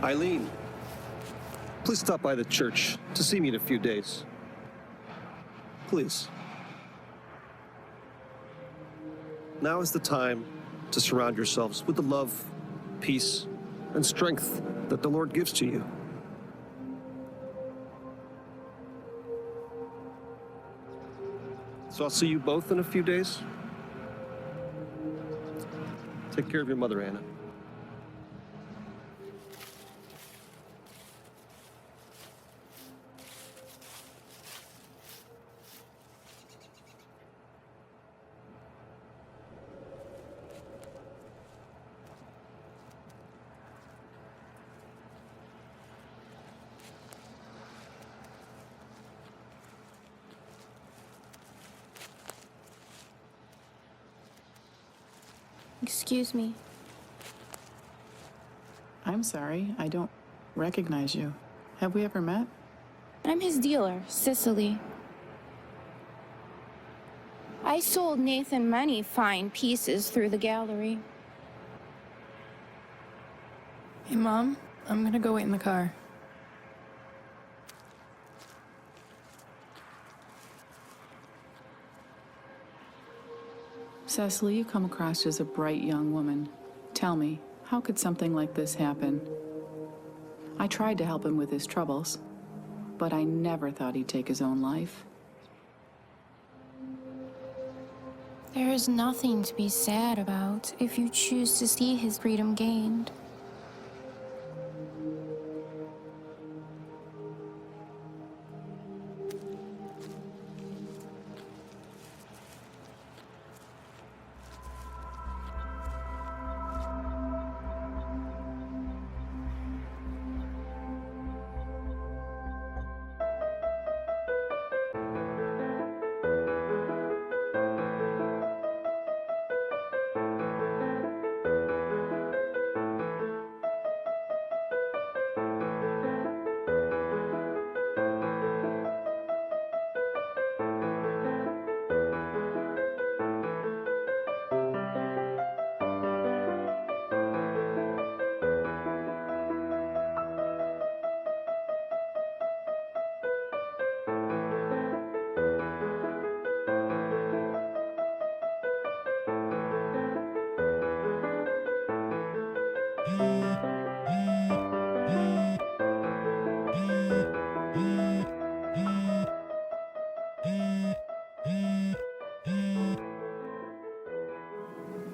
Eileen, please stop by the church to see me in a few days. Please. Now is the time to surround yourselves with the love, peace, and strength that the Lord gives to you. So I'll see you both in a few days. Take care of your mother, Anna. Excuse me. I'm sorry, I don't recognize you. Have we ever met? I'm his dealer, Cicely. I sold Nathan many fine pieces through the gallery. Hey, Mom, I'm gonna go wait in the car. Cecily, you come across as a bright young woman. Tell me, how could something like this happen? I tried to help him with his troubles, but I never thought he'd take his own life. There is nothing to be sad about if you choose to see his freedom gained.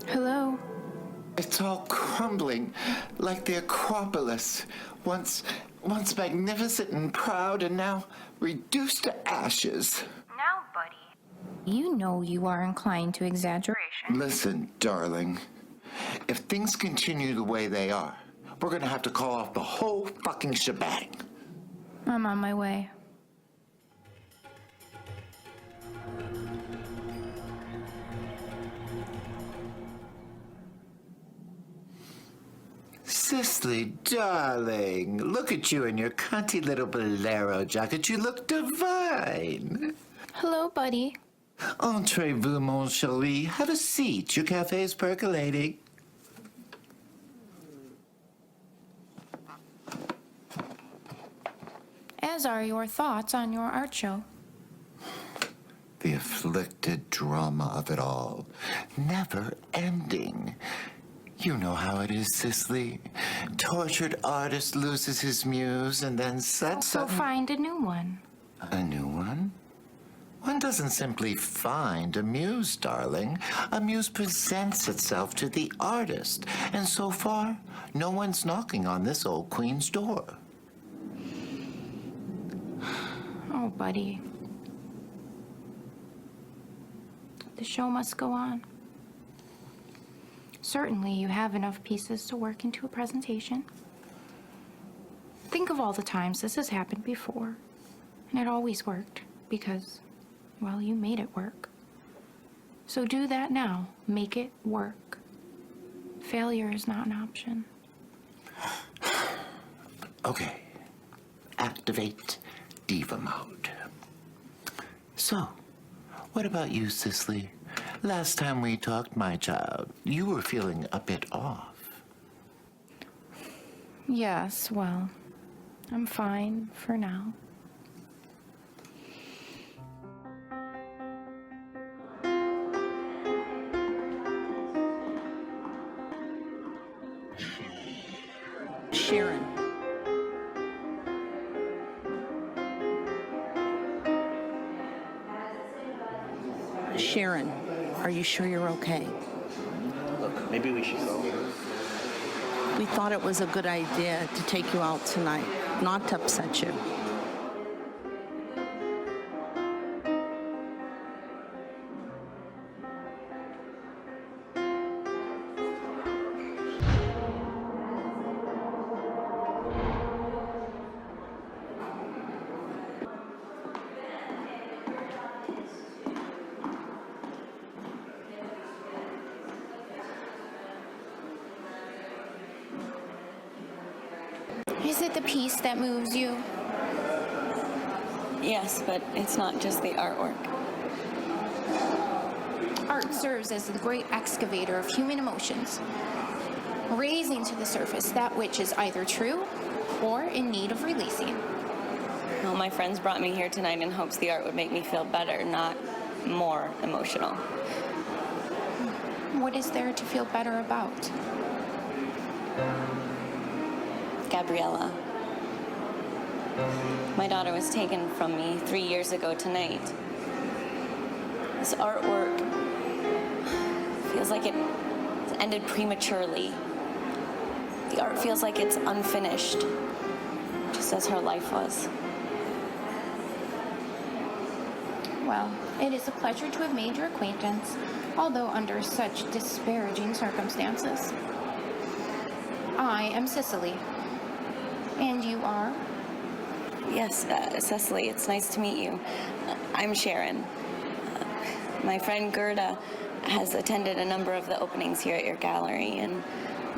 Hello? It's all crumbling, like the Acropolis. Once magnificent and proud, and now reduced to ashes. Now, buddy. You know you are inclined to exaggeration. Listen, darling. If things continue the way they are, we're gonna have to call off the whole fucking shebang. I'm on my way. Cicely, darling, look at you in your cunty little bolero jacket. You look divine. Hello, buddy. Entrez-vous, mon chéri. Have a seat. Your cafe's percolating. As are your thoughts on your art show. The afflicted drama of it all. Never ending. You know how it is, Cicely. Tortured artist loses his muse and then So suddenly... find a new one. A new one? One doesn't simply find a muse, darling. A muse presents itself to the artist. And so far, no one's knocking on this old queen's door. Oh, buddy. The show must go on. Certainly, you have enough pieces to work into a presentation. Think of all the times this has happened before, and it always worked because, well, you made it work. So do that now. Make it work. Failure is not an option. Okay. Activate diva mode. So, what about you, Cicely? Last time we talked, my child, you were feeling a bit off. Yes, well, I'm fine for now. Sharon. Sharon, are you sure you're okay? Look, maybe we should go. We thought it was a good idea to take you out tonight, not to upset you. Is it the piece that moves you? Yes, but it's not just the artwork. Art serves as the great excavator of human emotions, raising to the surface that which is either true or in need of releasing. Well, my friends brought me here tonight in hopes the art would make me feel better, not more emotional. What is there to feel better about? Gabriella. My daughter was taken from me 3 years ago tonight. This artwork feels like it ended prematurely. The art feels like it's unfinished, just as her life was. Well, it is a pleasure to have made your acquaintance, although under such disparaging circumstances. I am Cicely. And you are? Yes, Cecily, it's nice to meet you. I'm Sharon. My friend Gerda has attended a number of the openings here at your gallery, and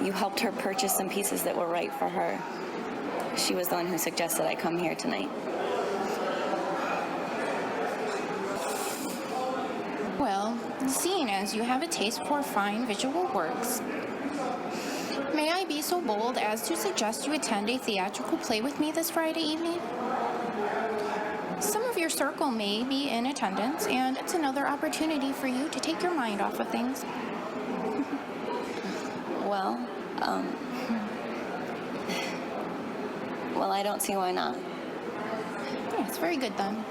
you helped her purchase some pieces that were right for her. She was the one who suggested I come here tonight. Well, seeing as you have a taste for fine visual works, may I be so bold as to suggest you attend a theatrical play with me this Friday evening? Some of your circle may be in attendance, and it's another opportunity for you to take your mind off of things. Well, well, I don't see why not. Yes, very good then.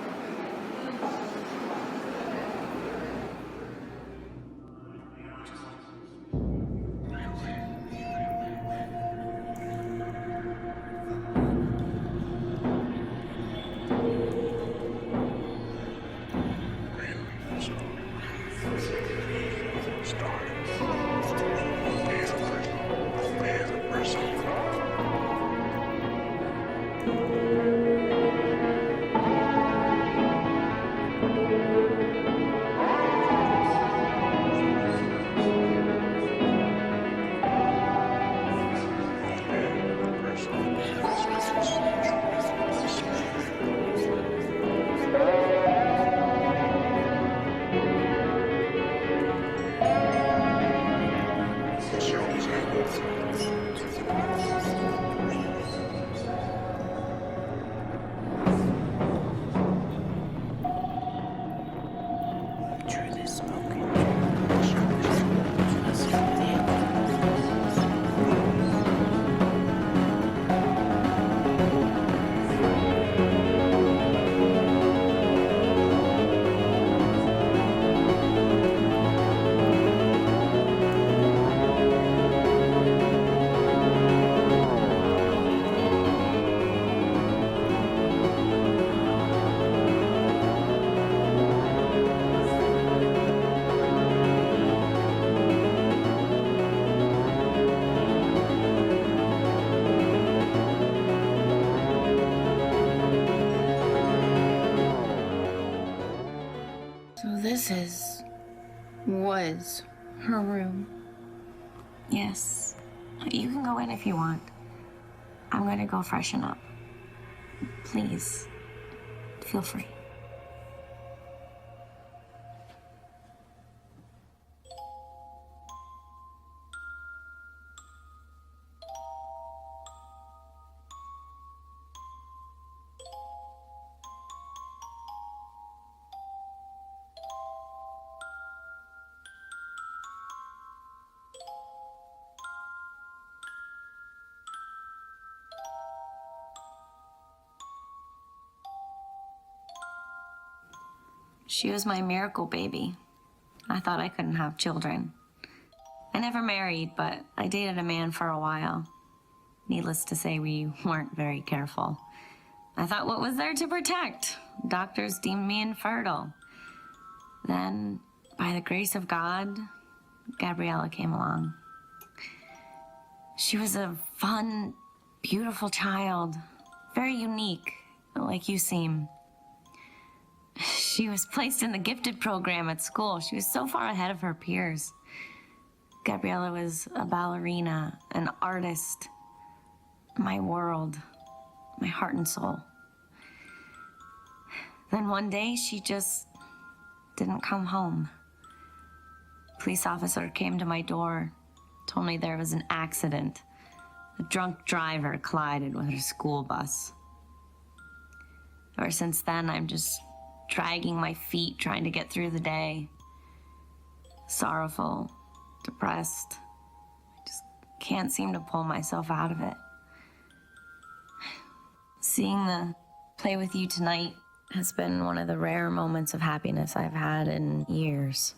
Was her room. Yes, you can go in if you want. I'm going to go freshen up. Please, feel free. She was my miracle baby. I thought I couldn't have children. I never married, but I dated a man for a while. Needless to say, we weren't very careful. I thought, what was there to protect? Doctors deemed me infertile. Then, by the grace of God, Gabriella came along. She was a fun, beautiful child, very unique, like you seem. She was placed in the gifted program at school. She was so far ahead of her peers. Gabriella was a ballerina, an artist, my world, my heart and soul. Then one day, she just didn't come home. A police officer came to my door, told me there was an accident. A drunk driver collided with her school bus. Ever since then, I'm just dragging my feet, trying to get through the day. Sorrowful, depressed. I just can't seem to pull myself out of it. Seeing the play with you tonight has been one of the rare moments of happiness I've had in years.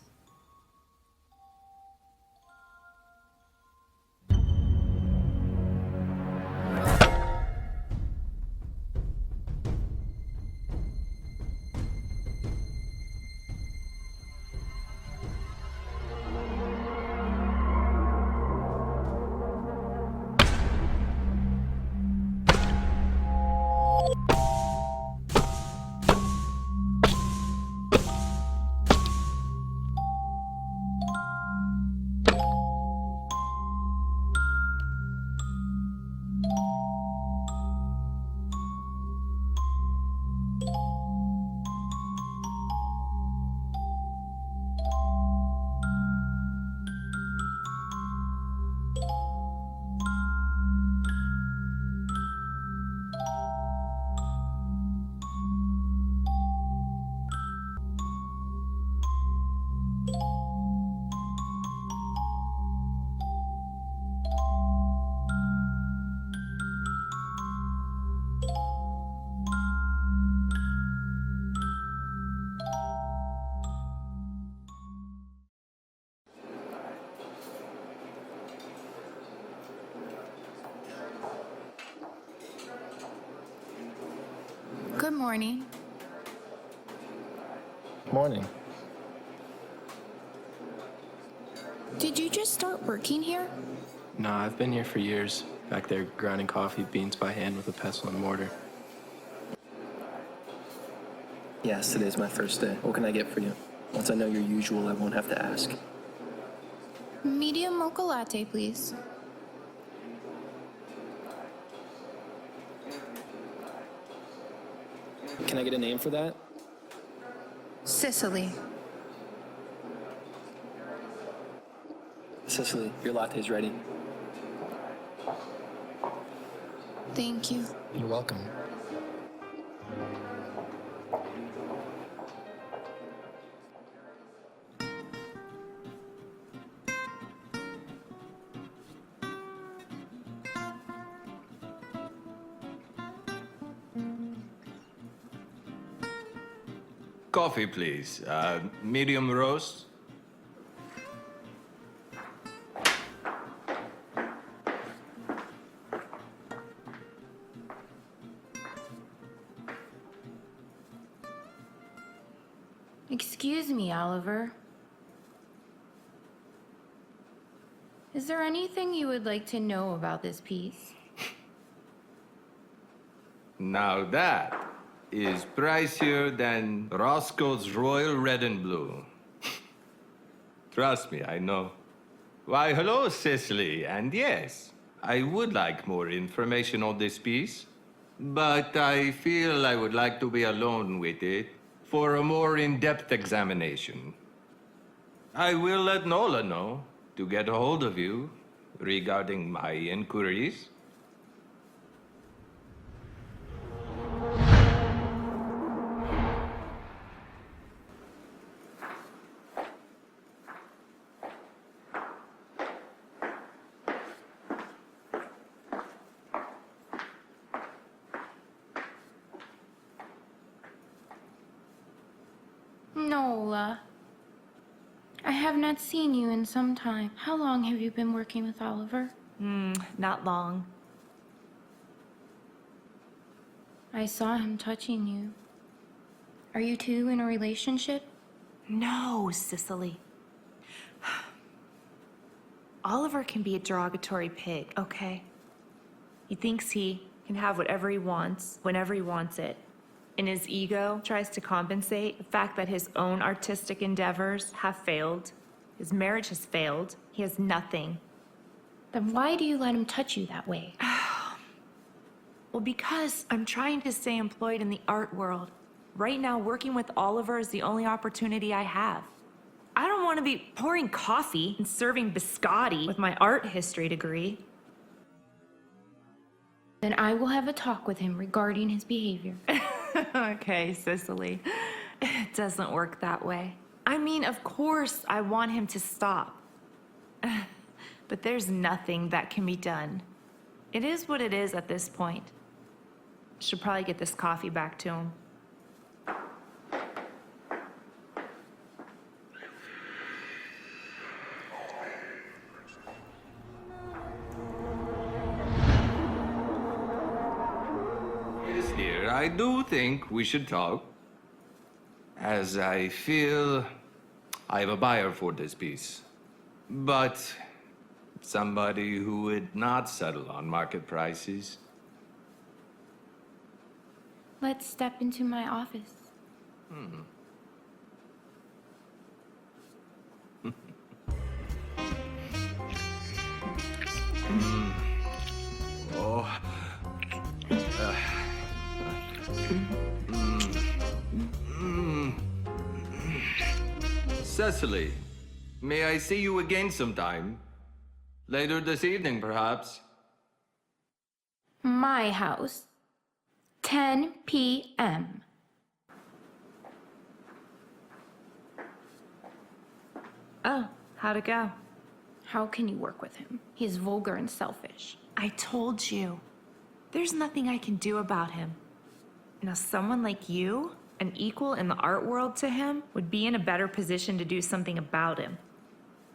Good morning. Morning. Did you just start working here? Nah, I've been here for years. Back there grinding coffee beans by hand with a pestle and mortar. Yes, today's my first day. What can I get for you? Once I know your usual, I won't have to ask. Medium mocha latte, please. Can I get a name for that? Sicily. Cicely, your latte's ready. Thank you. You're welcome. Coffee, please. Medium roast. Excuse me, Oliver. Is there anything you would like to know about this piece? Now that is pricier than Roscoe's Royal Red and Blue. Trust me, I know. Why, hello, Cicely. And yes, I would like more information on this piece, but I feel I would like to be alone with it for a more in-depth examination. I will let Nola know to get a hold of you regarding my inquiries. No. I have not seen you in some time. How long have you been working with Oliver? Not long. I saw him touching you. Are you two in a relationship? No, Cicely. Oliver can be a derogatory pig, okay? He thinks he can have whatever he wants, whenever he wants it. And his ego tries to compensate the fact that his own artistic endeavors have failed. His marriage has failed. He has nothing. Then why do you let him touch you that way? Well, because I'm trying to stay employed in the art world. Right now, working with Oliver is the only opportunity I have. I don't want to be pouring coffee and serving biscotti with my art history degree. Then I will have a talk with him regarding his behavior. Okay, Cicely. It doesn't work that way. I mean, of course, I want him to stop. But there's nothing that can be done. It is what it is at this point. Should probably get this coffee back to him. Yes, dear, I do think we should talk. As I feel I have a buyer for this piece. But somebody who would not settle on market prices. Let's step into my office. Oh. Cecily, may I see you again sometime? Later this evening, perhaps? My house. 10 p.m. Oh, how'd it go? How can you work with him? He's vulgar and selfish. I told you. There's nothing I can do about him. Now, someone like you, an equal in the art world to him, would be in a better position to do something about him.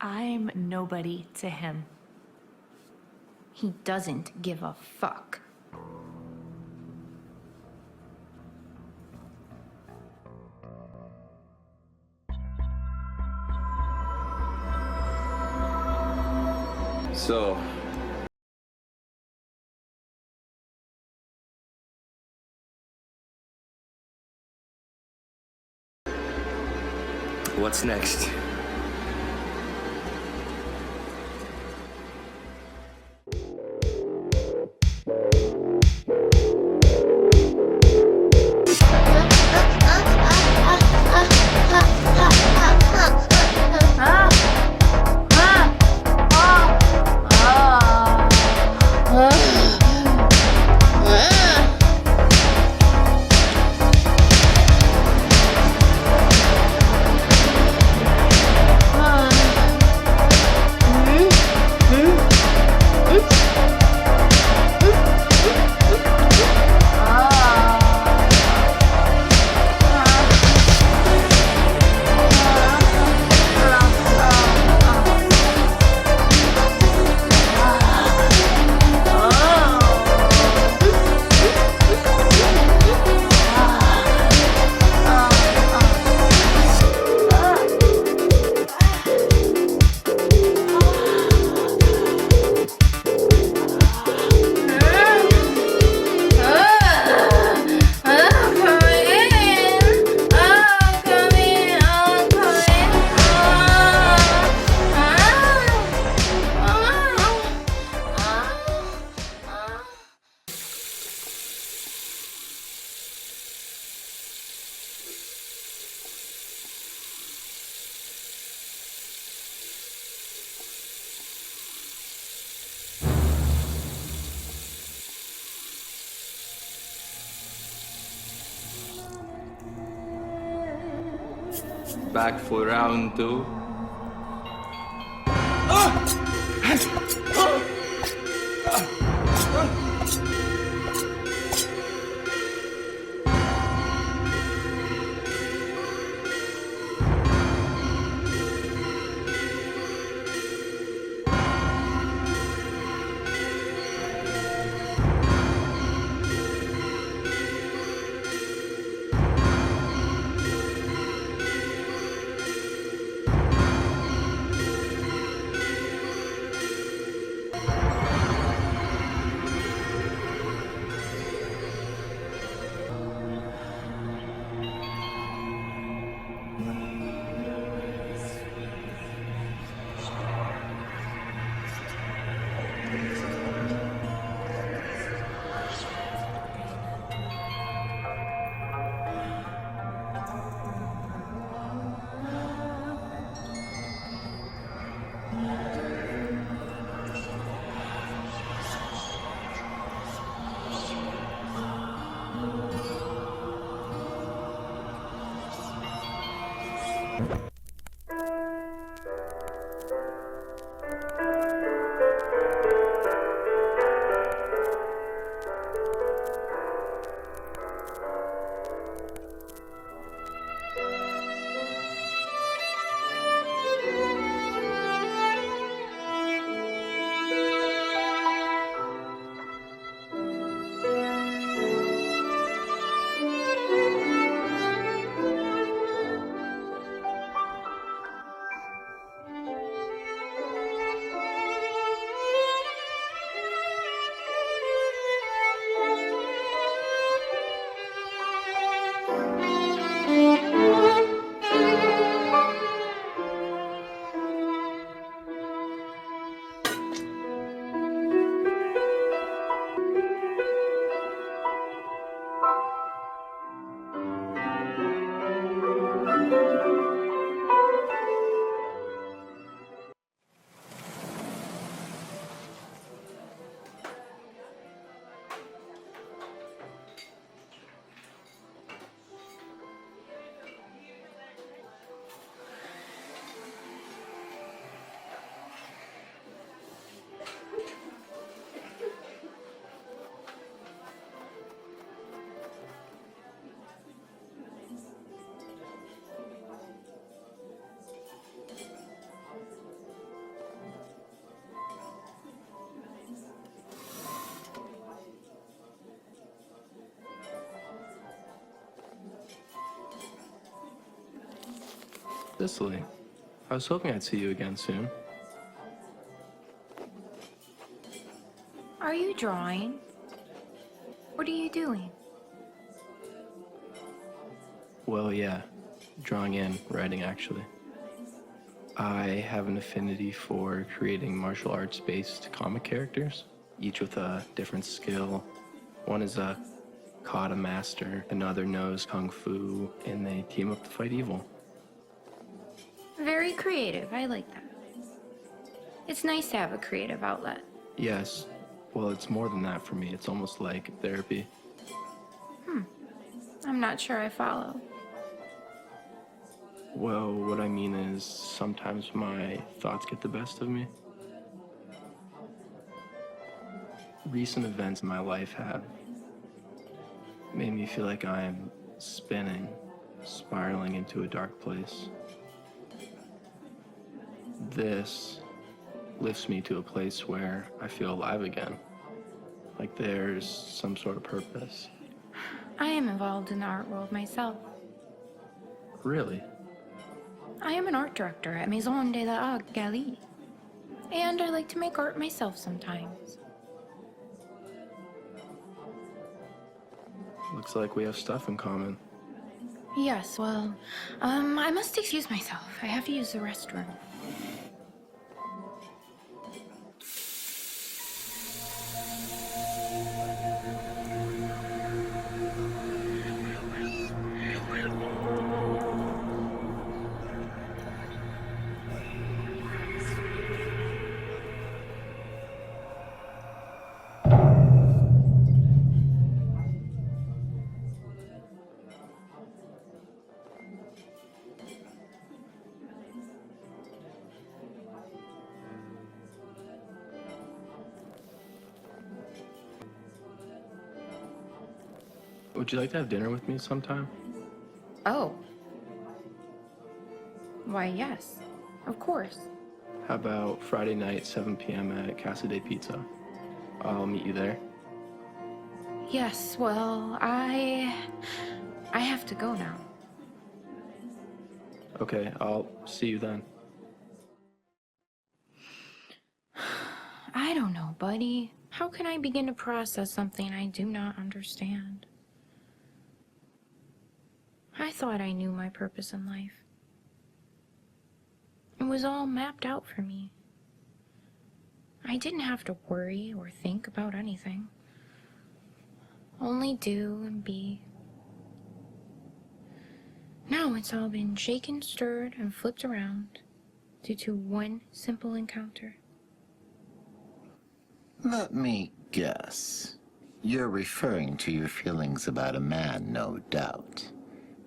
I'm nobody to him. He doesn't give a fuck. So, what's next? Back for round two. Cicely, I was hoping I'd see you again soon. Are you drawing? What are you doing? Well, yeah. Drawing and writing, actually. I have an affinity for creating martial arts-based comic characters, each with a different skill. One is a kata master, another knows kung fu, and they team up to fight evil. Very creative. I like that. It's nice to have a creative outlet. Yes. Well, it's more than that for me. It's almost like therapy. I'm not sure I follow. Well, what I mean is sometimes my thoughts get the best of me. Recent events in my life have made me feel like I'm spinning, spiraling into a dark place. This lifts me to a place where I feel alive again, like there's some sort of purpose. I am involved in the art world myself. Really? I am an art director at Maison de la Galerie. And I like to make art myself sometimes. Looks like we have stuff in common. Yes, well, I must excuse myself. I have to use the restroom. Would you like to have dinner with me sometime? Oh. Why, yes. Of course. How about Friday night, 7 p.m. at Casa de Pizza? I'll meet you there. Yes, well, I have to go now. Okay, I'll see you then. I don't know, buddy. How can I begin to process something I do not understand? I thought I knew my purpose in life. It was all mapped out for me. I didn't have to worry or think about anything. Only do and be. Now it's all been shaken, stirred, and flipped around due to one simple encounter. Let me guess. You're referring to your feelings about a man, no doubt.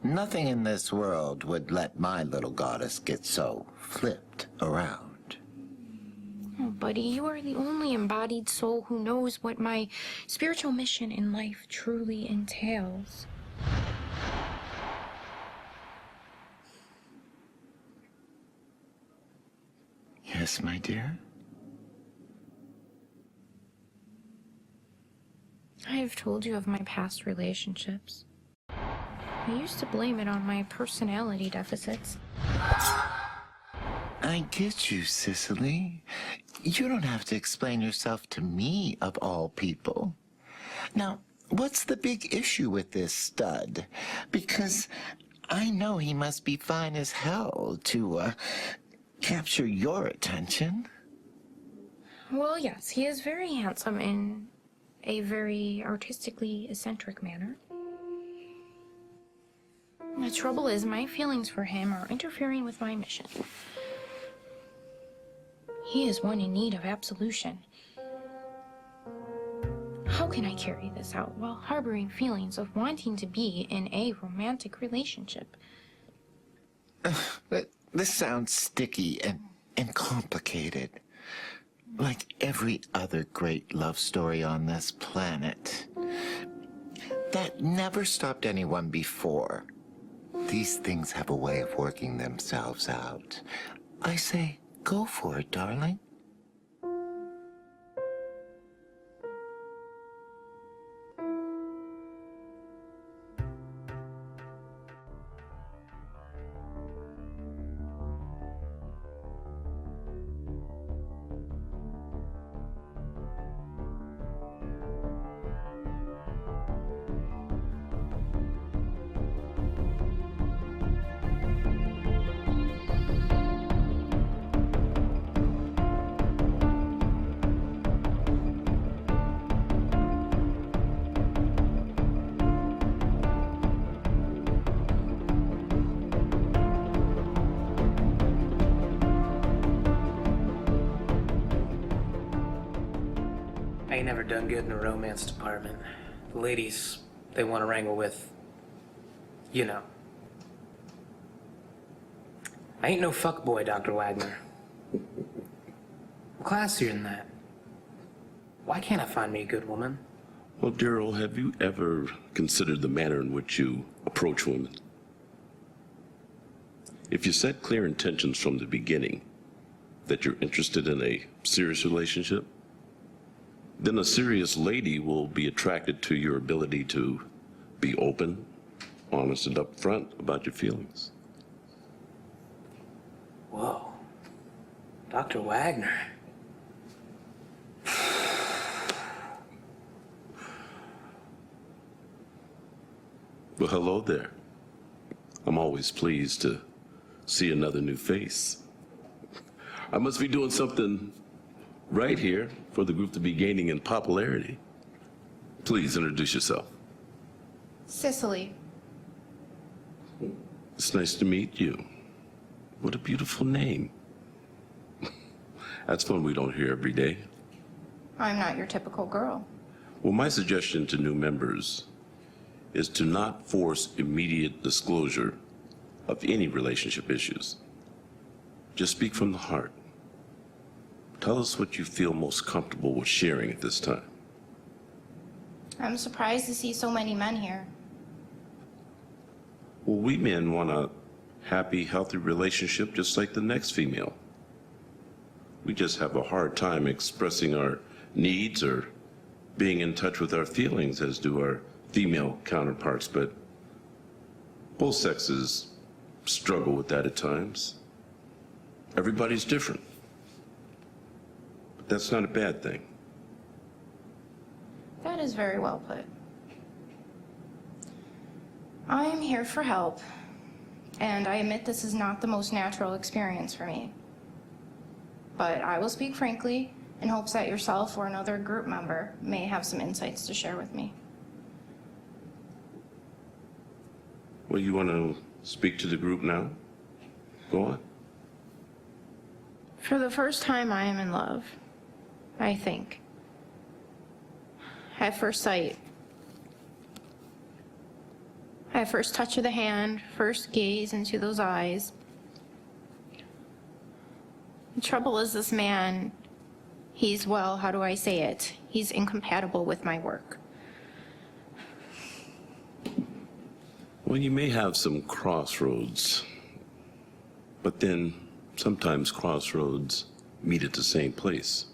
Nothing in this world would let my little goddess get so flipped around. Oh, buddy, you are the only embodied soul who knows what my spiritual mission in life truly entails. Yes, my dear? I have told you of my past relationships. I used to blame it on my personality deficits. I get you, Cicely. You don't have to explain yourself to me, of all people. Now, what's the big issue with this stud? Because I know he must be fine as hell to, capture your attention. Well, yes, he is very handsome in a very artistically eccentric manner. The trouble is, my feelings for him are interfering with my mission. He is one in need of absolution. How can I carry this out while harboring feelings of wanting to be in a romantic relationship? But this sounds sticky and complicated. Like every other great love story on this planet. That never stopped anyone before. These things have a way of working themselves out. I say, go for it, darling. I ain't never done good in the romance department. The ladies, they want to wrangle with, you know. I ain't no fuckboy, Dr. Wagner. I'm classier than that. Why can't I find me a good woman? Well, Daryl, have you ever considered the manner in which you approach women? If you set clear intentions from the beginning that you're interested in a serious relationship, then a serious lady will be attracted to your ability to be open, honest, and upfront about your feelings. Whoa. Dr. Wagner. Well, hello there. I'm always pleased to see another new face. I must be doing something right here for the group to be gaining in popularity. Please introduce yourself. Cicely. It's nice to meet you. What a beautiful name. That's one we don't hear every day. I'm not your typical girl. Well, my suggestion to new members is to not force immediate disclosure of any relationship issues. Just speak from the heart. Tell us what you feel most comfortable with sharing at this time. I'm surprised to see so many men here. Well, we men want a happy, healthy relationship just like the next female. We just have a hard time expressing our needs or being in touch with our feelings as do our female counterparts, but both sexes struggle with that at times. Everybody's different. But that's not a bad thing. That is very well put. I am here for help, and I admit this is not the most natural experience for me. But I will speak frankly in hopes that yourself or another group member may have some insights to share with me. Well, you want to speak to the group now? Go on. For the first time, I am in love, I think. At first sight. At first touch of the hand, first gaze into those eyes. The trouble is this man, he's, well, how do I say it? He's incompatible with my work. Well, you may have some crossroads, but then sometimes crossroads meet at the same place.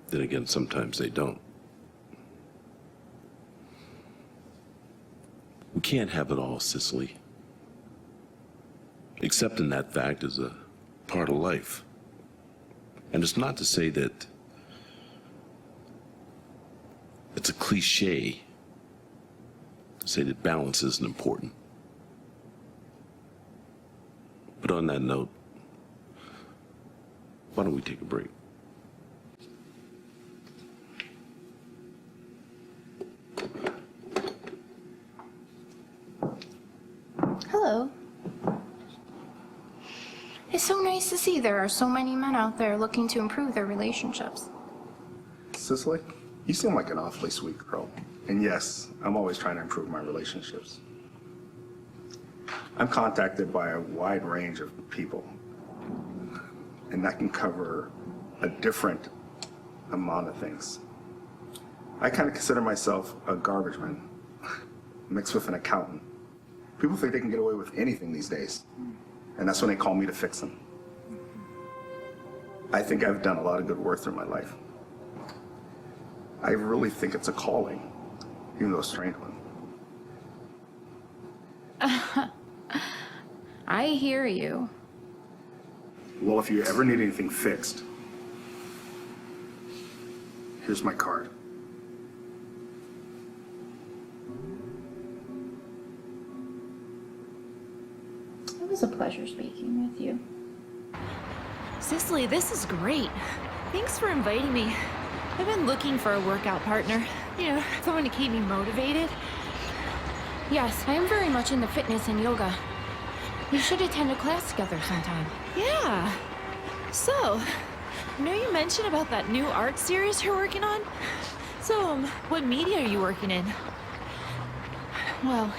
Then again, sometimes they don't. We can't have it all, Cicely. Accepting that fact is a part of life. And it's not to say that it's a cliche to say that balance isn't important. But on that note, why don't we take a break? Hello. It's so nice to see there are so many men out there looking to improve their relationships. Cicely, you seem like an awfully sweet girl. And yes, I'm always trying to improve my relationships. I'm contacted by a wide range of people, and that can cover a different amount of things. I kind of consider myself a garbage man mixed with an accountant. People think they can get away with anything these days, and that's when they call me to fix them. I think I've done a lot of good work through my life. I really think it's a calling, even though a strange one. I hear you. Well, if you ever need anything fixed, here's my card. It was a pleasure speaking with you. Cicely, this is great. Thanks for inviting me. I've been looking for a workout partner. You know, someone to keep me motivated. Yes, I am very much into fitness and yoga. We should attend a class together sometime. Yeah. So, I know you mentioned about that new art series you're working on. So, what media are you working in? Well,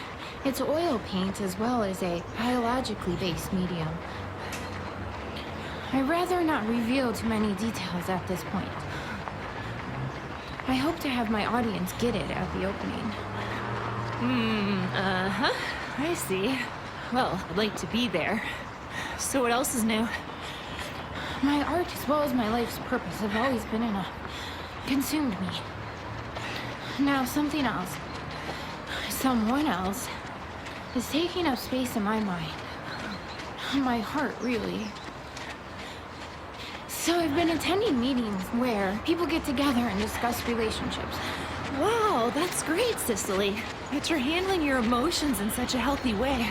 it's oil paint as well as a biologically based medium. I'd rather not reveal too many details at this point. I hope to have my audience get it at the opening. I see. Well, I'd like to be there. So what else is new? My art as well as my life's purpose have always been enough. Consumed me. Now something else. Someone else is taking up space in my mind. My heart, really. So I've been attending meetings where people get together and discuss relationships. Wow, that's great, Cicely. That you're handling your emotions in such a healthy way.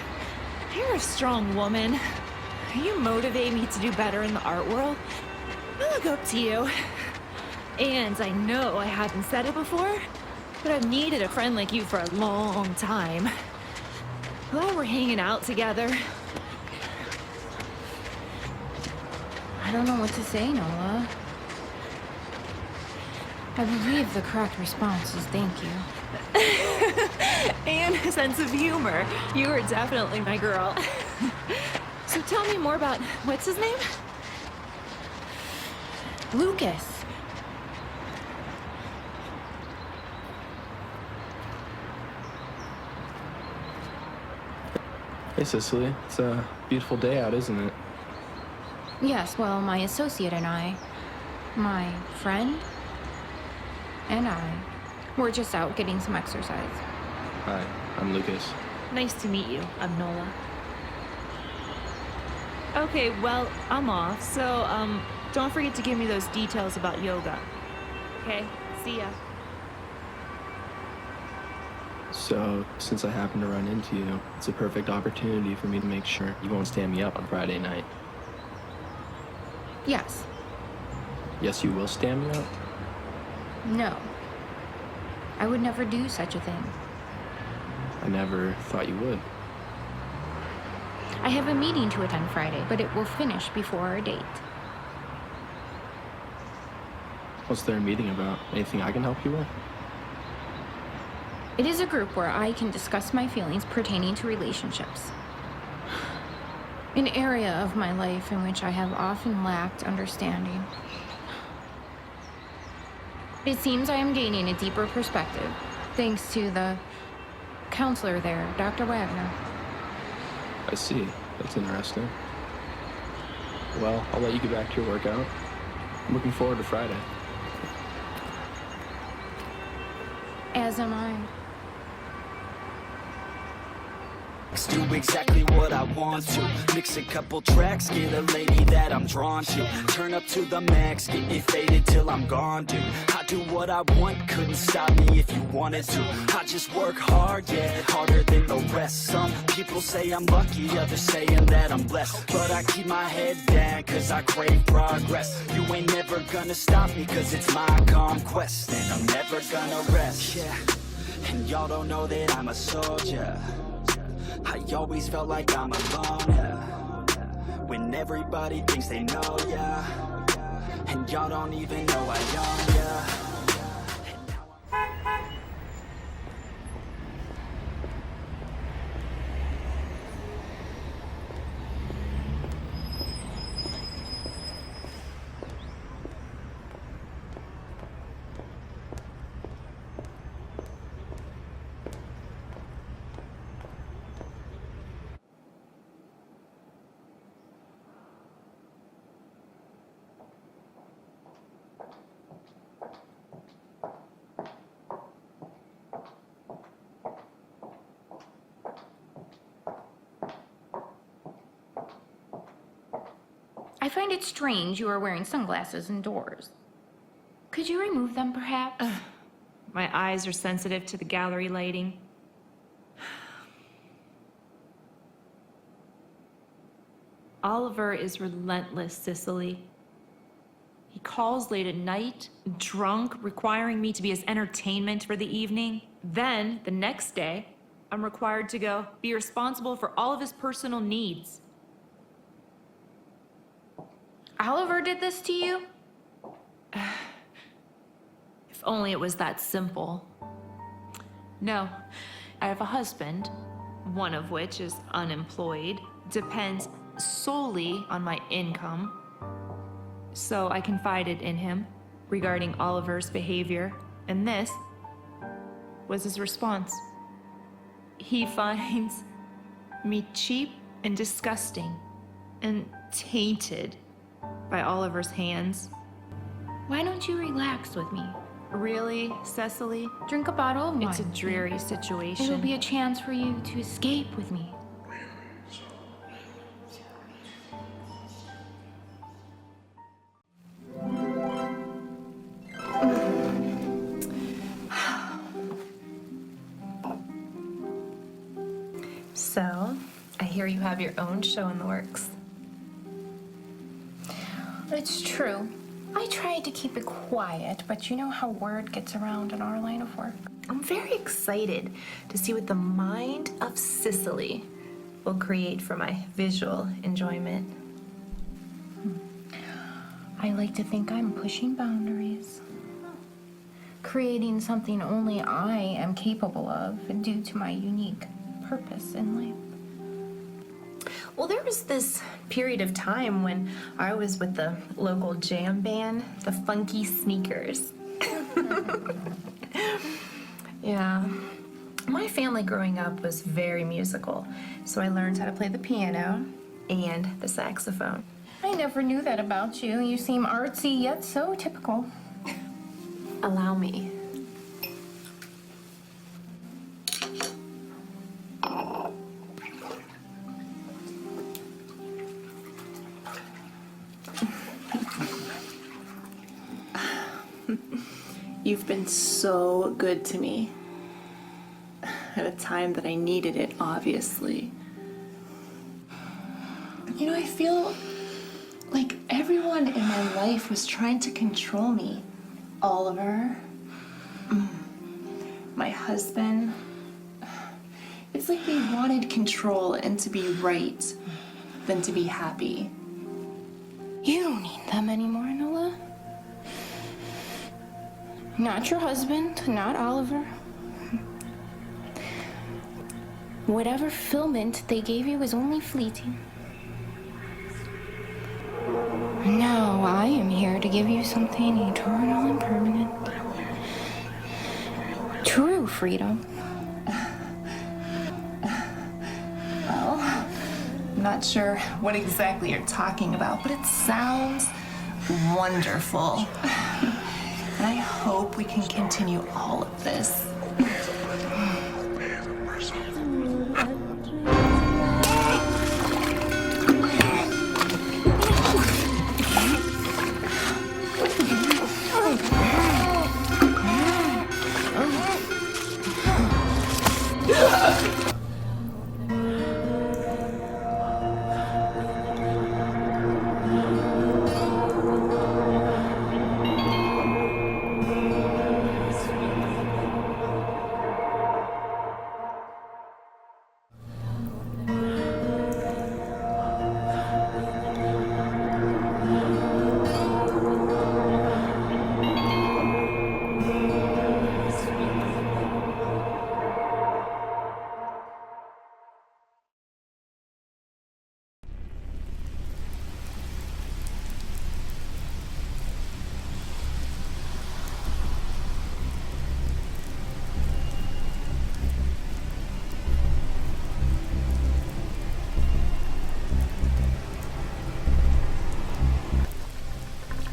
You're a strong woman. You motivate me to do better in the art world. I look up to you. And I know I haven't said it before, but I've needed a friend like you for a long time. Glad we're hanging out together. I don't know what to say, Nola. I believe the correct response is thank you. And a sense of humor. You are definitely my girl. So tell me more about, what's his name? Lucas. Hey, Cicely. It's a beautiful day out, isn't it? Yes, well, my associate and I, my friend, and I, we're just out getting some exercise. Hi, I'm Lucas. Nice to meet you. I'm Nola. Okay, well, I'm off, so, don't forget to give me those details about yoga. Okay, see ya. So, since I happen to run into you, it's a perfect opportunity for me to make sure you won't stand me up on Friday night. Yes. Yes, you will stand me up? No. I would never do such a thing. I never thought you would. I have a meeting to attend Friday, but it will finish before our date. What's their meeting about? Anything I can help you with? It is a group where I can discuss my feelings pertaining to relationships. An area of my life in which I have often lacked understanding. It seems I am gaining a deeper perspective, thanks to the counselor there, Dr. Wagner. I see. That's interesting. Well, I'll let you get back to your workout. I'm looking forward to Friday. As am I. Do exactly what I want to. Mix a couple tracks, get a lady that I'm drawn to. Turn up to the max, get me faded till I'm gone, dude. I do what I want, couldn't stop me if you wanted to. I just work hard, yeah, harder than the rest. Some people say I'm lucky, others saying that I'm blessed. But I keep my head down, cause I crave progress. You ain't never gonna stop me, cause it's my conquest. And I'm never gonna rest, yeah. And y'all don't know that I'm a soldier. I always felt like I'm alone, yeah. When everybody thinks they know, yeah. And y'all don't even know I own, yeah. I find it strange you are wearing sunglasses indoors. Could you remove them, perhaps? My eyes are sensitive to the gallery lighting. Oliver is relentless, Cicely. He calls late at night, drunk, requiring me to be his entertainment for the evening. Then, the next day, I'm required to go be responsible for all of his personal needs. Oliver did this to you? only it was that simple. No, I have a husband, one of which is unemployed, depends solely on my income. So I confided in him regarding Oliver's behavior, and this was his response. He finds me cheap and disgusting and tainted by Oliver's hands. Why don't you relax with me? Really, Cecily? Drink a bottle of wine. It's a dreary situation. It'll be a chance for you to escape with me. So, I hear you have your own show in the works. It's true. I tried to keep it quiet, but you know how word gets around in our line of work. I'm very excited to see what the mind of Sicily will create for my visual enjoyment. I like to think I'm pushing boundaries. Creating something only I am capable of due to my unique purpose in life. Well, there was this period of time when I was with the local jam band, the Funky Sneakers. Yeah. My family growing up was very musical, so I learned how to play the piano and the saxophone. I never knew that about you. You seem artsy yet so typical. Allow me. You've been so good to me. At a time that I needed it, obviously. You know, I feel like everyone in my life was trying to control me. Oliver, my husband. It's like they wanted control and to be right than to be happy. You don't need them anymore, Nola. Not your husband, not Oliver. Whatever fulfillment they gave you was only fleeting. Now I am here to give you something eternal and permanent. True freedom. Well, I'm not sure what exactly you're talking about, but it sounds wonderful. And I hope we can continue all of this.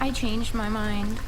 I changed my mind.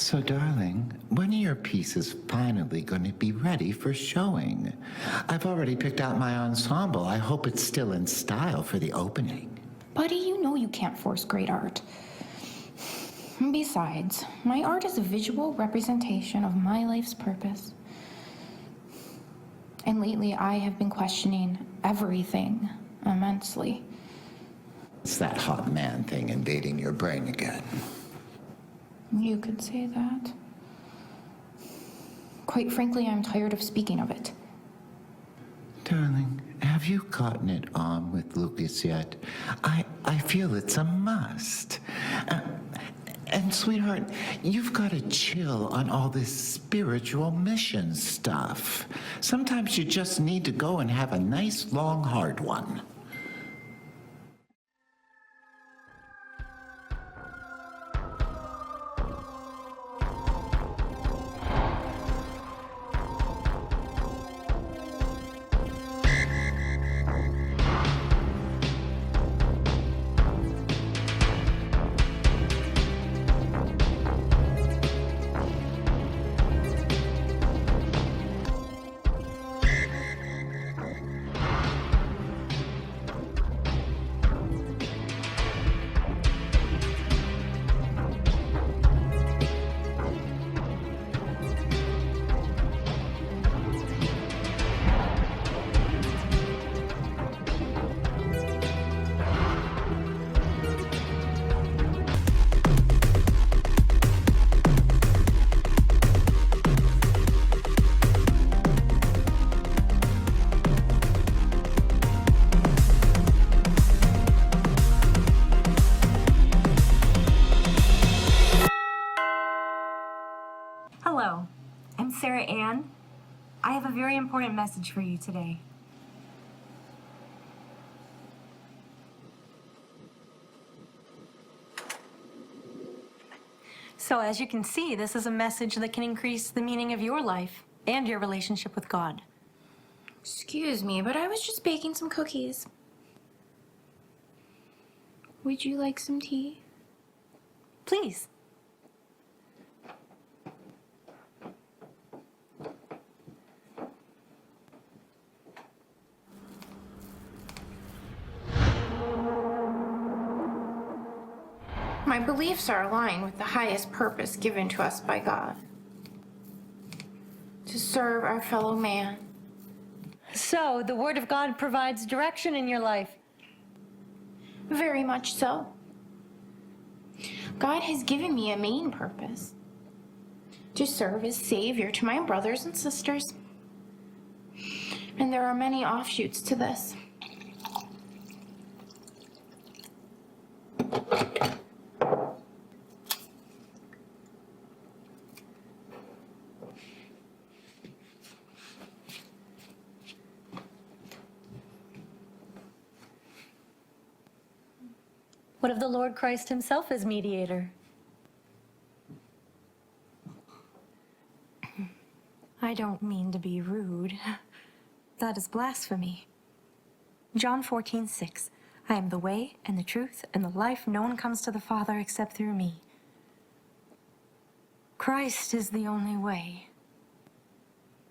So, darling, when are your pieces finally going to be ready for showing? I've already picked out my ensemble. I hope it's still in style for the opening. Buddy, you know you can't force great art. Besides, my art is a visual representation of my life's purpose. And lately, I have been questioning everything immensely. It's that hot man thing invading your brain again. You could say that. Quite frankly, I'm tired of speaking of it. Darling, have you gotten it on with Lucas yet? I feel it's a must. And sweetheart, you've got to chill on all this spiritual mission stuff. Sometimes you just need to go and have a nice, long, hard one. Hello, I'm Sarah Ann. I have a very important message for you today. So as you can see, this is a message that can increase the meaning of your life and your relationship with God. Excuse me, but I was just baking some cookies. Would you like some tea? Please. My beliefs are aligned with the highest purpose given to us by God. To serve our fellow man. So, the Word of God provides direction in your life. Very much so. God has given me a main purpose. To serve as Savior to my brothers and sisters. And there are many offshoots to this. What of the Lord Christ himself as mediator? I don't mean to be rude. That is blasphemy. John 14:6. I am the way and the truth and the life. No one comes to the Father except through me. Christ is the only way.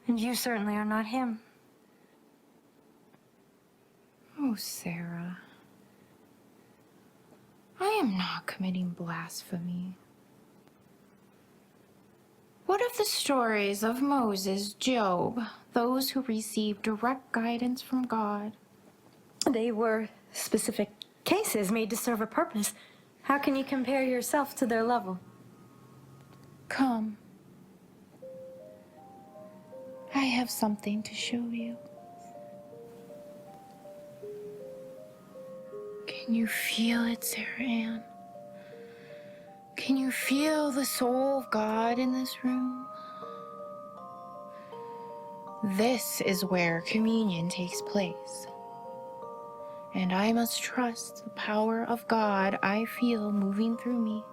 And you certainly are not him. Oh, Sarah. I am not committing blasphemy. What of the stories of Moses, Job, those who received direct guidance from God? They were specific cases made to serve a purpose. How can you compare yourself to their level? Come. I have something to show you. Can you feel it, Sarah Ann? Can you feel the soul of God in this room? This is where communion takes place. And I must trust the power of God I feel moving through me.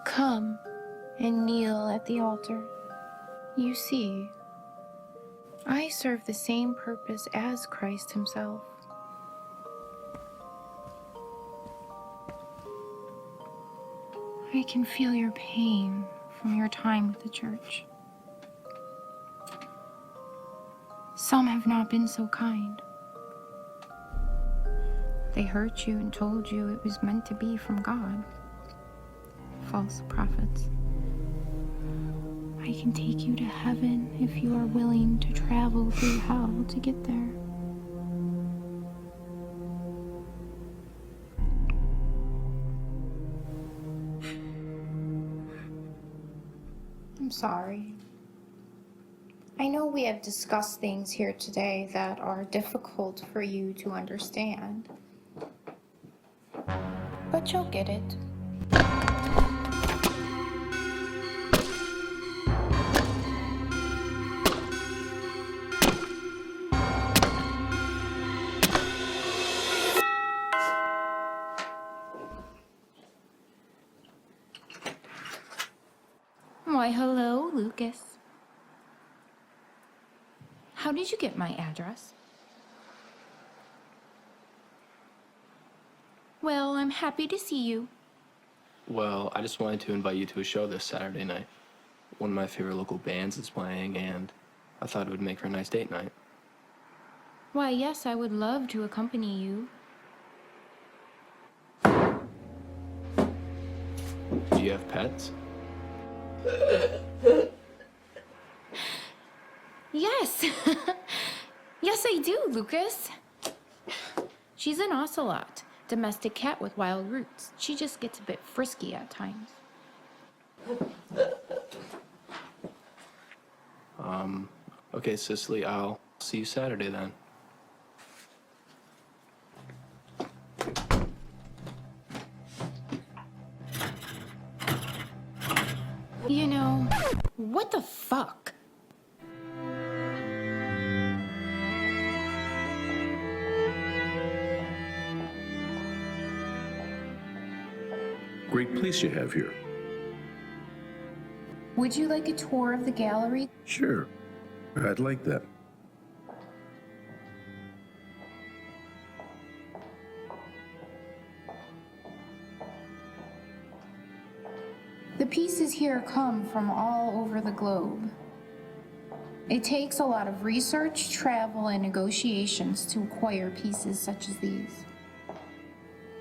Come and kneel at the altar. You see, I serve the same purpose as Christ himself. I can feel your pain from your time with the church. Some have not been so kind. They hurt you and told you it was meant to be from God. False prophets. I can take you to heaven if you are willing to travel through hell to get there. I'm sorry. I know we have discussed things here today that are difficult for you to understand, but you'll get it. Why, hello, Lucas. How did you get my address? Well, I'm happy to see you. Well, I just wanted to invite you to a show this Saturday night. One of my favorite local bands is playing, and I thought it would make for a nice date night. Why, yes, I would love to accompany you. Do you have pets? Yes. Yes, I do, Lucas. She's an ocelot, domestic cat with wild roots. She just gets a bit frisky at times. Okay, Cicely, I'll see you Saturday then. You know, what the fuck? Great place you have here. Would you like a tour of the gallery? Sure, I'd like that. The pieces here come from all over the globe. It takes a lot of research, travel, and negotiations to acquire pieces such as these.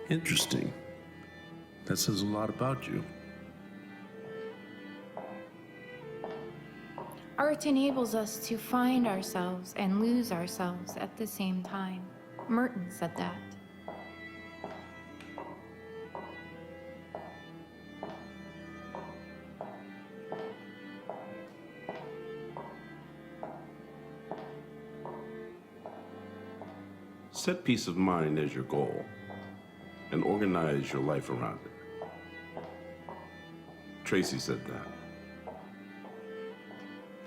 Interesting. That says a lot about you. Art enables us to find ourselves and lose ourselves at the same time. Merton said that. Set peace of mind as your goal and organize your life around it. Tracy said that.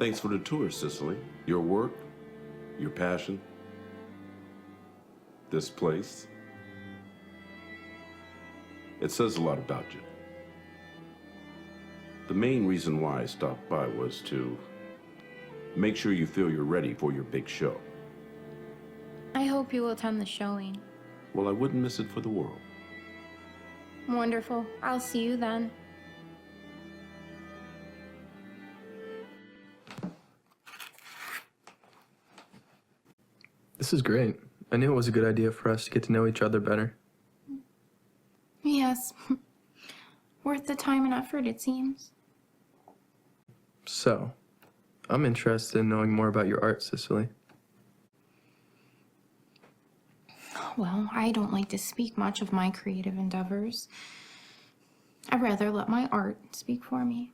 Thanks for the tour, Cicely. Your work, your passion, this place. It says a lot about you. The main reason why I stopped by was to make sure you feel you're ready for your big show. I hope hope you will attend the showing. Well, I wouldn't miss it for the world. Wonderful. I'll see you then. This is great. I knew it was a good idea for us to get to know each other better. Yes. Worth the time and effort, it seems. So, I'm interested in knowing more about your art, Cicely. Well, I don't like to speak much of my creative endeavors. I'd rather let my art speak for me.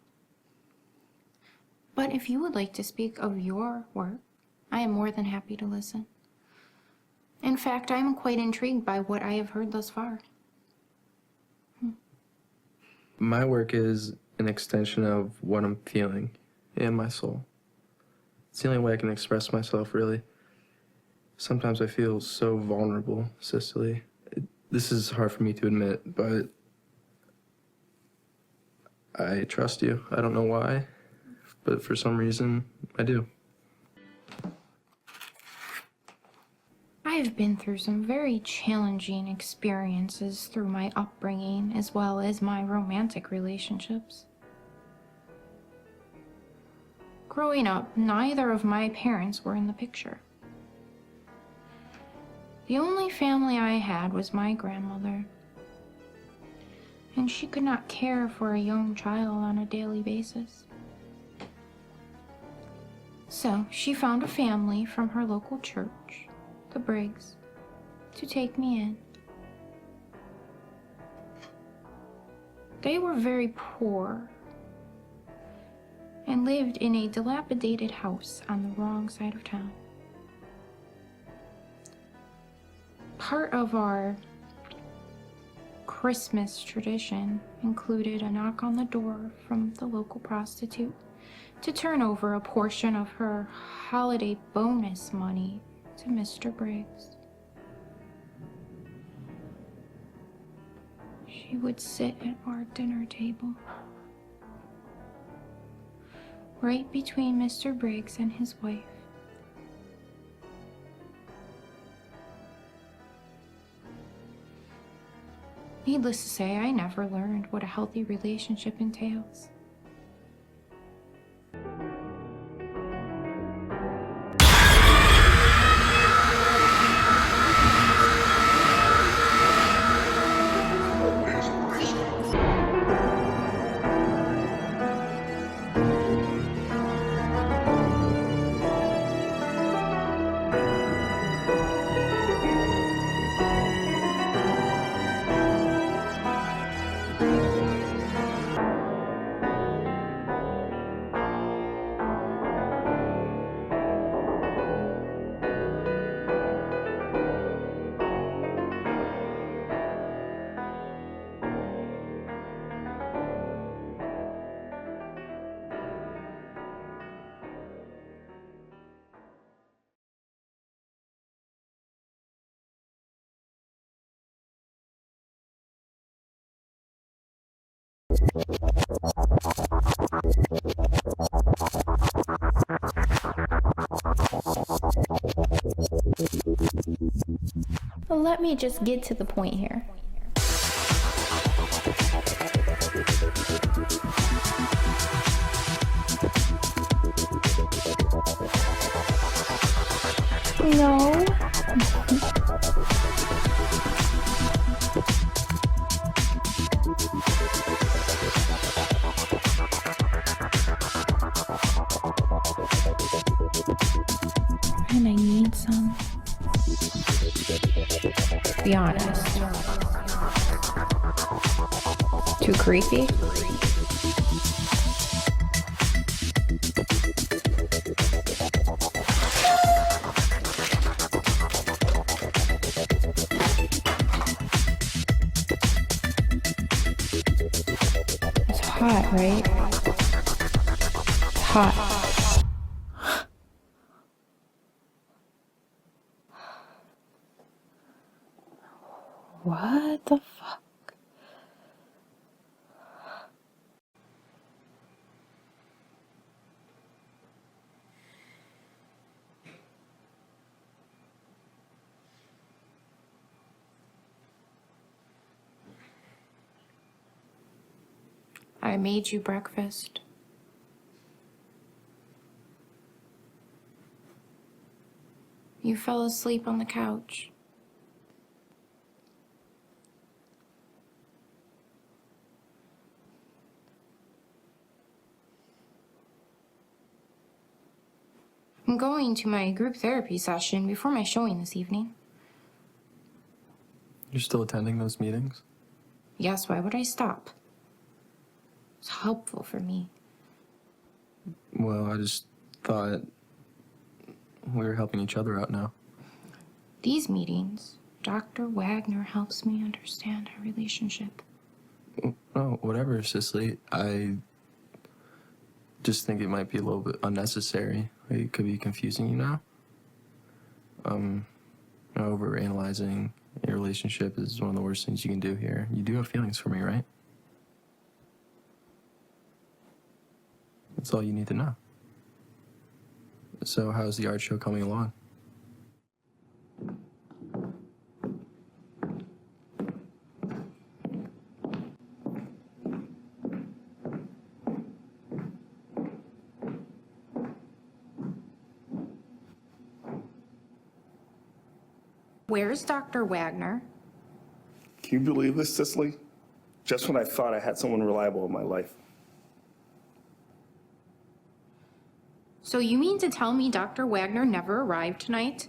But if you would like to speak of your work, I am more than happy to listen. In fact, I am quite intrigued by what I have heard thus far. My work is an extension of what I'm feeling in my soul. It's the only way I can express myself, really. Sometimes I feel so vulnerable, Cicely. This is hard for me to admit, but I trust you. I don't know why, but for some reason, I do. I've been through some very challenging experiences through my upbringing as well as my romantic relationships. Growing up, neither of my parents were in the picture. The only family I had was my grandmother, and she could not care for a young child on a daily basis. So she found a family from her local church, the Briggs, to take me in. They were very poor and lived in a dilapidated house on the wrong side of town. Part of our Christmas tradition included a knock on the door from the local prostitute to turn over a portion of her holiday bonus money to Mr. Briggs. She would sit at our dinner table, right between Mr. Briggs and his wife. Needless to say, I never learned what a healthy relationship entails. Well, let me just get to the point here. No. And I need some. Be honest. Too creepy? It's hot, right? It's hot. What the fuck? I made you breakfast. You fell asleep on the couch. I'm going to my group therapy session before my showing this evening. You're still attending those meetings? Yes, why would I stop? It's helpful for me. Well, I just thought we were helping each other out now. These meetings, Dr. Wagner helps me understand our relationship. Oh, whatever, Cicely. I just think it might be a little bit unnecessary. It could be confusing you now. Overanalyzing your relationship is one of the worst things you can do here. You do have feelings for me, right? That's all you need to know. So how's the art show coming along? Where's Dr. Wagner? Can you believe this, Cicely? Just when I thought I had someone reliable in my life. So you mean to tell me Dr. Wagner never arrived tonight?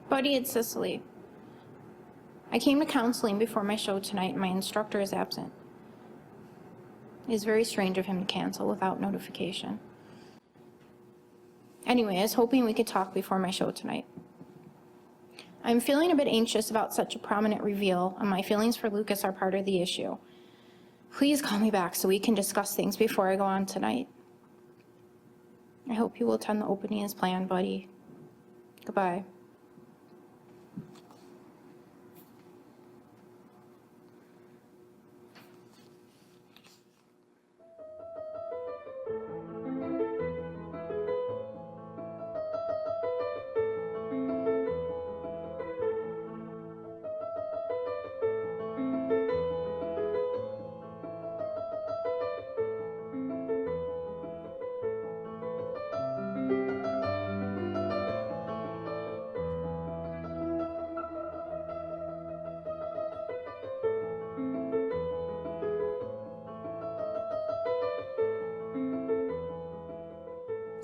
Buddy, it's Cicely. I came to counseling before my show tonight and my instructor is absent. It is very strange of him to cancel without notification. Anyway, I was hoping we could talk before my show tonight. I'm feeling a bit anxious about such a prominent reveal, and my feelings for Lucas are part of the issue. Please call me back so we can discuss things before I go on tonight. I hope you will attend the opening as planned, buddy. Goodbye.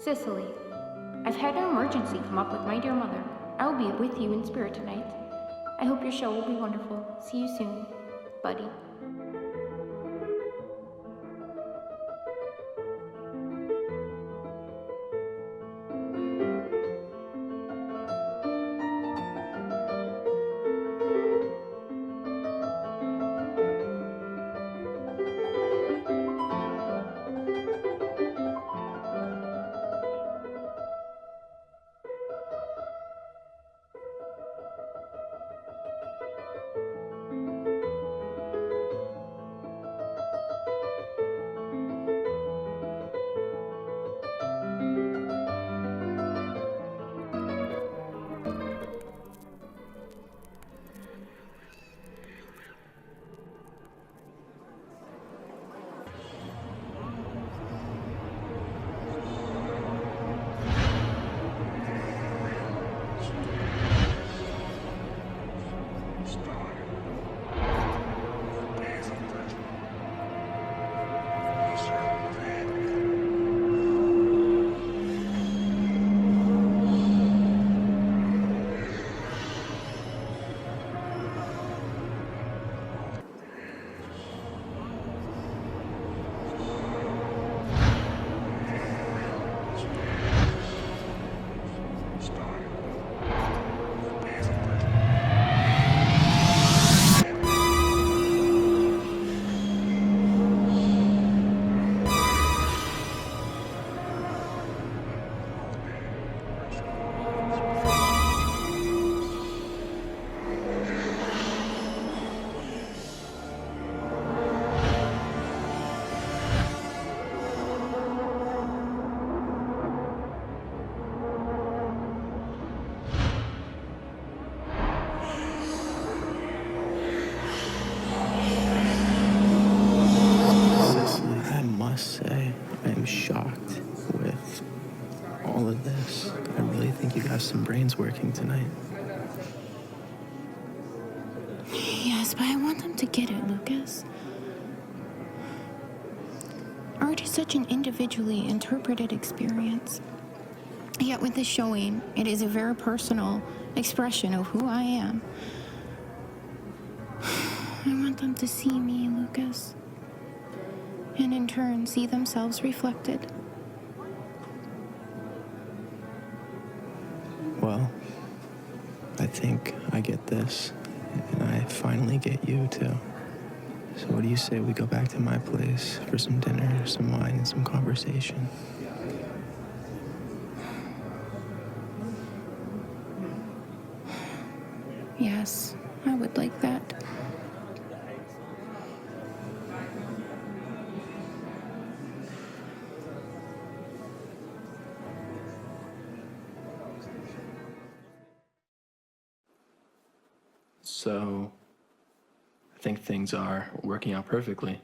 Cicely, I've had an emergency come up with my dear mother. I will be with you in spirit tonight. I hope your show will be wonderful. See you soon, buddy. of this. I really think you got some brains working tonight. Yes, but I want them to get it, Lucas. Art is such an individually interpreted experience. Yet with this showing, it is a very personal expression of who I am. I want them to see me, Lucas, and in turn see themselves reflected. Well, I think I get this, and I finally get you, too. So what do you say we go back to my place for some dinner, some wine, and some conversation? Yes, I would like that. So, I think things are working out perfectly.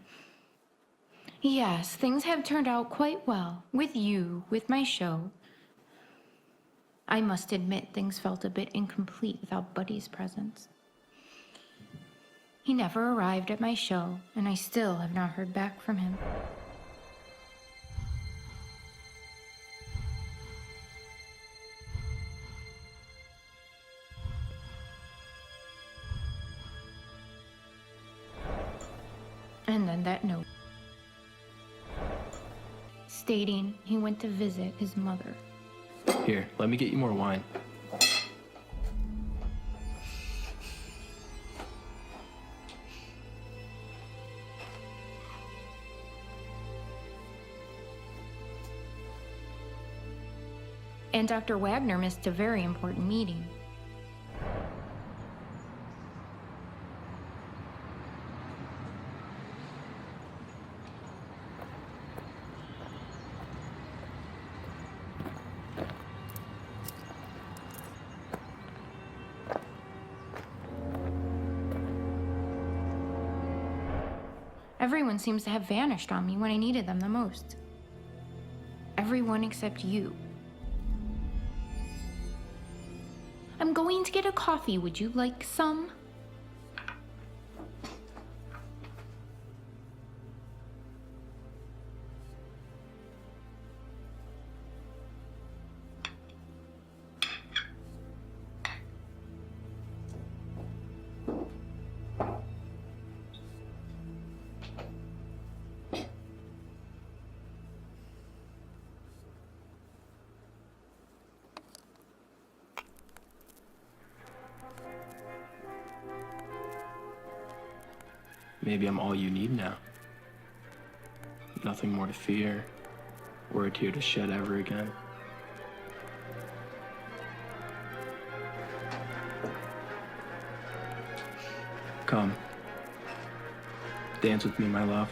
Yes, things have turned out quite well. With you, with my show. I must admit, things felt a bit incomplete without Buddy's presence. He never arrived at my show, and I still have not heard back from him. And then that note, stating he went to visit his mother. Here, let me get you more wine. And Dr. Wagner missed a very important meeting. Everyone seems to have vanished on me when I needed them the most. Everyone except you. I'm going to get a coffee. Would you like some? Maybe I'm all you need now. Nothing more to fear, or a tear to shed ever again. Come. Dance with me, my love.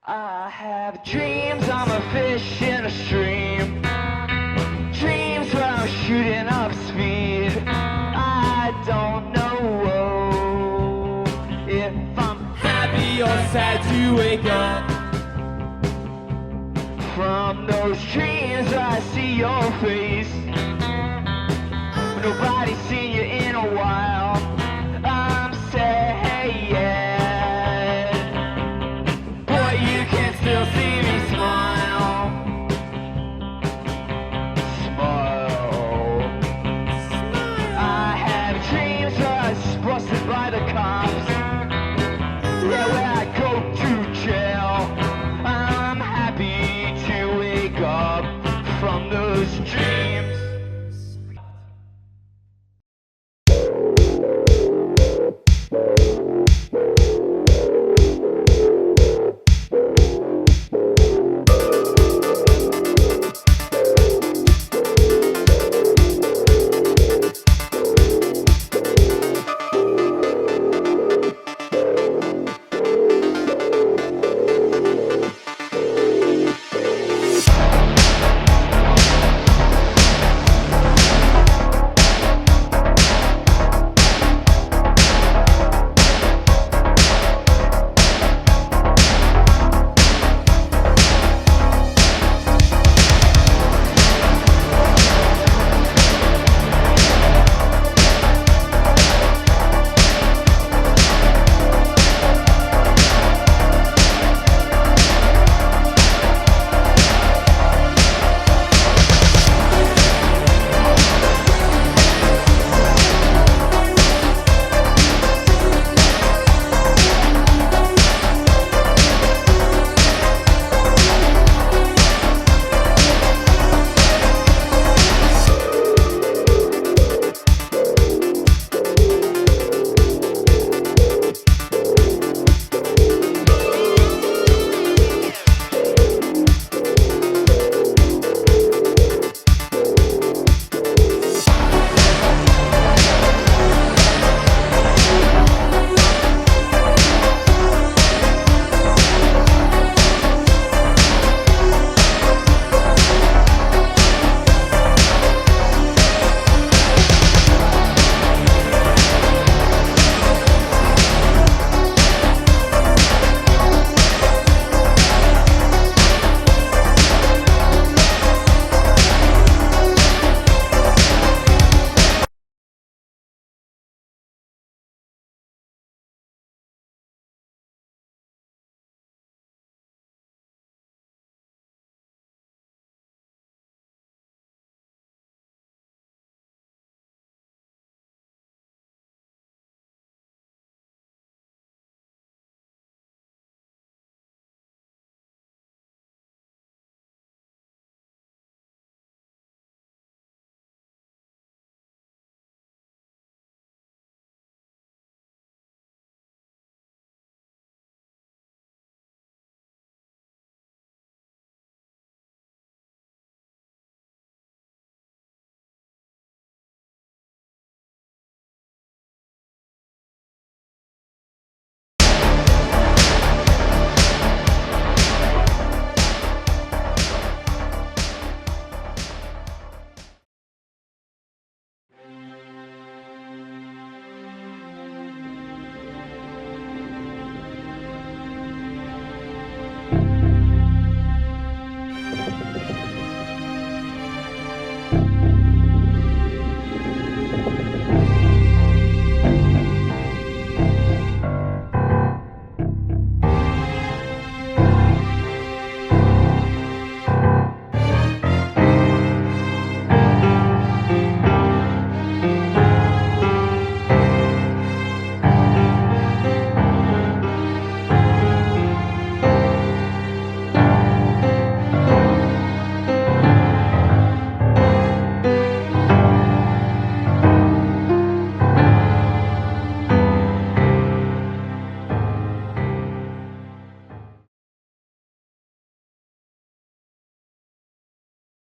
I have dreams, I'm a fish in a stream. Dreams where I'm shooting up speed. I don't know if I'm happy or sad to wake up from those dreams where I see your face. Nobody's seen you in a while. I'm sad. Boy, you can still see me smile. Smile. I have dreams where I was busted by the car.